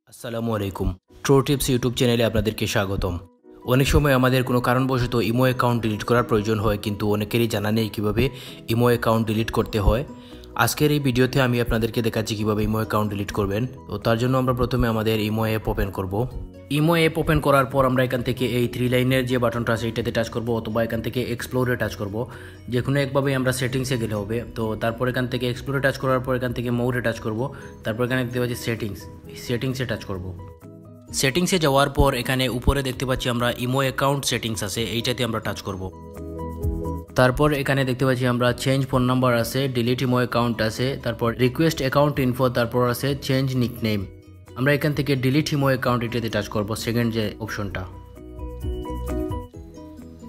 আসসালামু আলাইকুম। ট্রো tips YouTube চ্যানেলে আপনাদেরকে স্বাগতম। অনেক সময় আমাদের কোনো কারণবশত ইমো অ্যাকাউন্ট ডিলিট করার প্রয়োজন হয়, কিন্তু অনেকেরই জানা নেই কীভাবে ইমো অ্যাকাউন্ট ডিলিট করতে হয়। আজকের এই ভিডিওতে আমি আপনাদেরকে দেখাচ্ছি কীভাবে ইমো অ্যাকাউন্ট ডিলিট করবেন। তো তার জন্য আমরা প্রথমে আমাদের ইমো অ্যাপ ওপেন করব। ইমো অ্যাপ ওপেন করার পর আমরা এখান থেকে এই 3 লাইনের যে বাটনটা আছে এটাতে টাচ করব, অথবা এখান থেকে এক্সপ্লোরে টাচ করব। যে কোনো একভাবে আমরা সেটিংসে গেলে হবে। তো তারপর এখান থেকে এক্সপ্লোরে টাচ করার পর এখান থেকে মোরে টাচ করব। তারপর এখানে দেখতে পাচ্ছি সেটিংসে টাচ করব। সেটিংসে যাওয়ার পর এখানে উপরে দেখতে পাচ্ছি আমরা ইমো অ্যাকাউন্ট সেটিংস আছে, এইটাতে আমরা টাচ করব। তারপর এখানে দেখতে পাচ্ছি আমরা চেঞ্জ ফোন নাম্বার আছে, ডিলিট ইমো অ্যাকাউন্ট আছে, তারপর রিকোয়েস্ট অ্যাকাউন্ট ইনফো, তারপর আছে চেঞ্জ নিকনেম। আমরা এখান থেকে ডিলিট ইমো অ্যাকাউন্ট এটাতে টাচ করব, সেকেন্ড যে অপশনটা।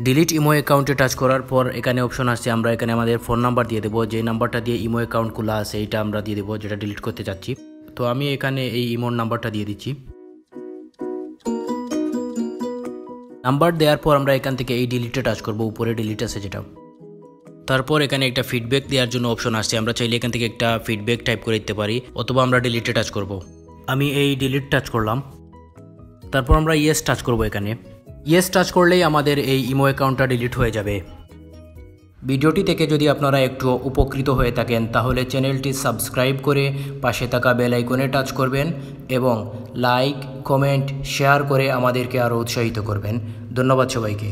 ডিলিট ইমো অ্যাকাউন্টে টাচ করার পর এখানে অপশন আসছে, আমরা এখানে আমাদের ফোন নাম্বার দিয়ে দেবো। যে নাম্বারটা দিয়ে ইমো অ্যাকাউন্ট খোলা আছে এইটা আমরা দিয়ে দেবো, যেটা ডিলিট করতে চাচ্ছি। তো আমি এখানে এই ইমোর নাম্বারটা দিয়ে দিচ্ছি। নাম্বার দেওয়ার পর আমরা এখান থেকে এই ডিলিটে টাচ করব, উপরে ডিলিট আছে যেটা। তারপর এখানে একটা ফিডব্যাক দেওয়ার জন্য অপশন আসছে, আমরা চাইলে এখান থেকে একটা ফিডব্যাক টাইপ করে দিতে পারি, অথবা আমরা ডিলিটে টাচ করব। আমি এই ডিলিট টাচ করলাম। তারপর আমরা ইয়েস টাচ করব। এখানে ইয়েস টাচ করলেই আমাদের এই ইমো অ্যাকাউন্টটা ডিলিট হয়ে যাবে। ভিডিওটি থেকে যদি আপনারা একটু উপকৃত হয়ে থাকেন তাহলে চ্যানেলটি সাবস্ক্রাইব করে পাশে থাকা বেল আইকনে টাচ করবেন এবং লাইক, কমেন্ট, শেয়ার করে আমাদেরকে আরও উৎসাহিত করবেন। ধন্যবাদ সবাইকে।